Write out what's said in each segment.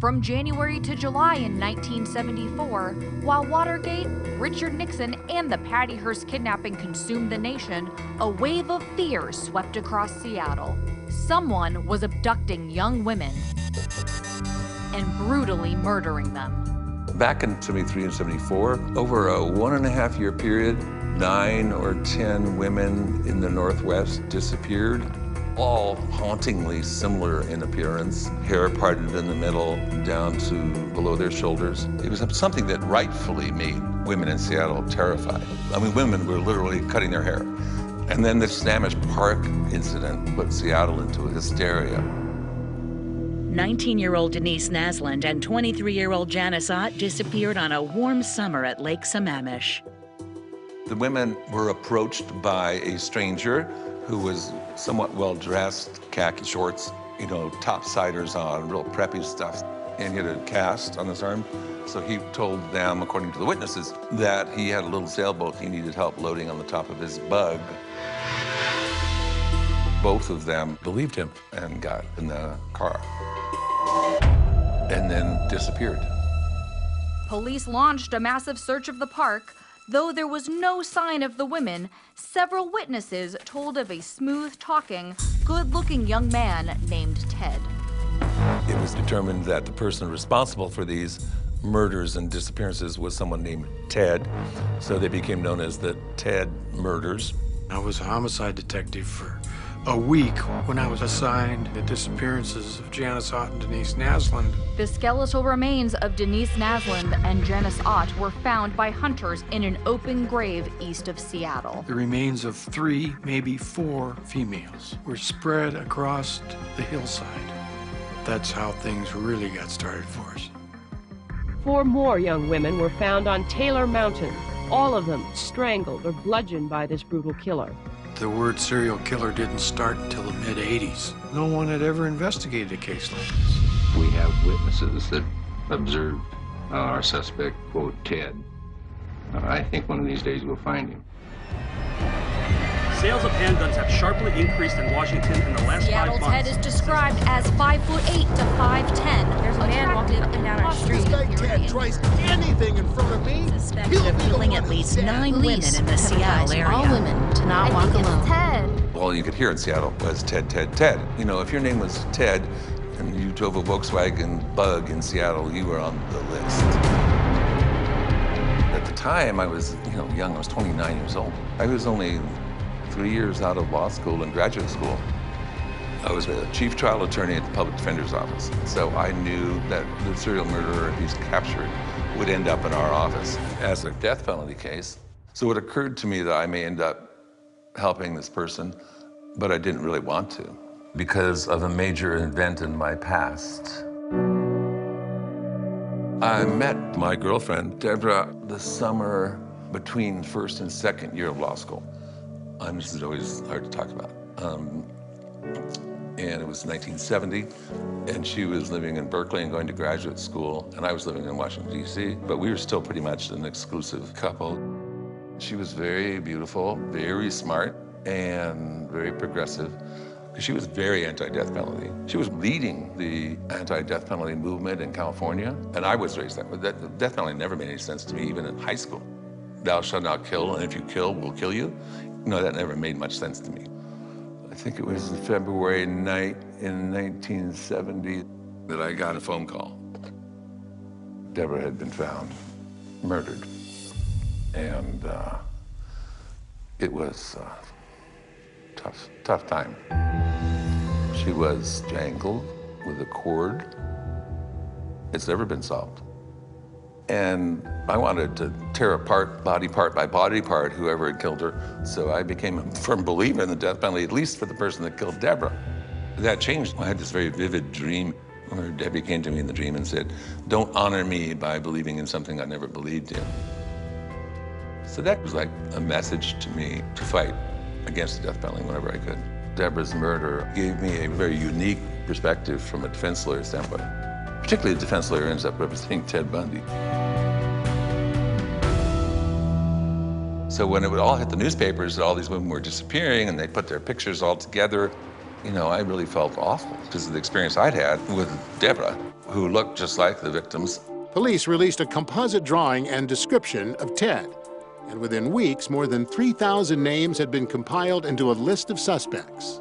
From January to July in 1974, while Watergate, Richard Nixon, and the Patty Hearst kidnapping consumed the nation, a wave of fear swept across Seattle. Someone was abducting young women and brutally murdering them. Back in 73 and 74, over a 1.5 year period, 9 or 10 women in the Northwest disappeared, all hauntingly similar in appearance, hair parted in the middle down to below their shoulders. It was something that rightfully made women in Seattle terrified. I mean, women were literally cutting their hair. And then the Sammamish Park incident put Seattle into a hysteria. 19-year-old Denise Naslund and 23-year-old Janice Ott disappeared on a warm summer at Lake Sammamish. The women were approached by a stranger who was somewhat well-dressed, khaki shorts, you know, topsiders on, real preppy stuff. And he had a cast on his arm. So he told them, according to the witnesses, that he had a little sailboat he needed help loading on the top of his bug. Both of them believed him and got in the car and then disappeared. Police launched a massive search of the park. Though there was no sign of the women, several witnesses told of a smooth-talking, good-looking young man named Ted. It was determined that the person responsible for these murders and disappearances was someone named Ted, so they became known as the Ted murders. I was a homicide detective for a week when I was assigned the disappearances of Janice Ott and Denise Naslund. The skeletal remains of Denise Naslund and Janice Ott were found by hunters in an open grave east of Seattle. The remains of 3, maybe 4 females were spread across the hillside. That's how things really got started for us. 4 more young women were found on Taylor Mountain, all of them strangled or bludgeoned by this brutal killer. The word serial killer didn't start until the mid-'80s. No one had ever investigated a case like this. We have witnesses that observed our suspect, quote, Ted. I think one of these days we'll find him. Sales of handguns have sharply increased in Washington in the last 5 months. Seattle Ted is described as 5'8" to 5'10". There's a man walking up and down our street. This guy Ted tries anything in front of me. Suspected of killing at least 9 women in the Seattle area. All women to not walk alone. Ted. All you could hear in Seattle was Ted, Ted, Ted. You know, if your name was Ted and you drove a Volkswagen Bug in Seattle, you were on the list. At the time, I was, young. I was 29 years old. I was only 3 years out of law school and graduate school. I was a chief trial attorney at the public defender's office. So I knew that the serial murderer, if he's captured, would end up in our office as a death penalty case. So it occurred to me that I may end up helping this person, but I didn't really want to because of a major event in my past. I met my girlfriend, Deborah, the summer between first and second year of law school. This is always hard to talk about. And it was 1970, and she was living in Berkeley and going to graduate school, and I was living in Washington, D.C., but we were still pretty much an exclusive couple. She was very beautiful, very smart, and very progressive. She was very anti-death penalty. She was leading the anti-death penalty movement in California, and I was raised that way. The death penalty never made any sense to me, even in high school. Thou shalt not kill, and if you kill, we'll kill you. No, that never made much sense to me. I think it was February night in 1970 that I got a phone call. Deborah had been found murdered. And it was a tough time. She was strangled with a cord. It's never been solved. And I wanted to tear apart body part by body part whoever had killed her. So I became a firm believer in the death penalty, at least for the person that killed Deborah. That changed. I had this very vivid dream where Debbie came to me in the dream and said, "Don't honor me by believing in something I never believed in." So that was like a message to me to fight against the death penalty whenever I could. Deborah's murder gave me a very unique perspective from a defense lawyer standpoint. Particularly the defense lawyer ends up representing Ted Bundy. So when it would all hit the newspapers that all these women were disappearing and they put their pictures all together, You know, I really felt awful because of the experience I'd had with Deborah, who looked just like the victims. Police released a composite drawing and description of Ted. And within weeks, more than 3,000 names had been compiled into a list of suspects.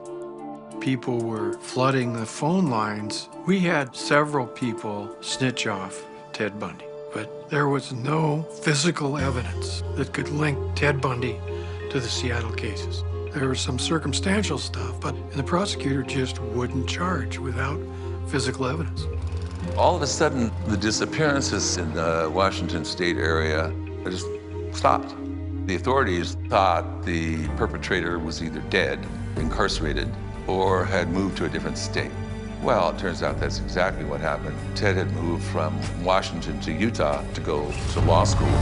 People were flooding the phone lines. We had several people snitch off Ted Bundy, but there was no physical evidence that could link Ted Bundy to the Seattle cases. There was some circumstantial stuff, but the prosecutor just wouldn't charge without physical evidence. All of a sudden, the disappearances in the Washington state area just stopped. The authorities thought the perpetrator was either dead, incarcerated, or had moved to a different state. Well, it turns out that's exactly what happened. Ted had moved from Washington to Utah to go to law school.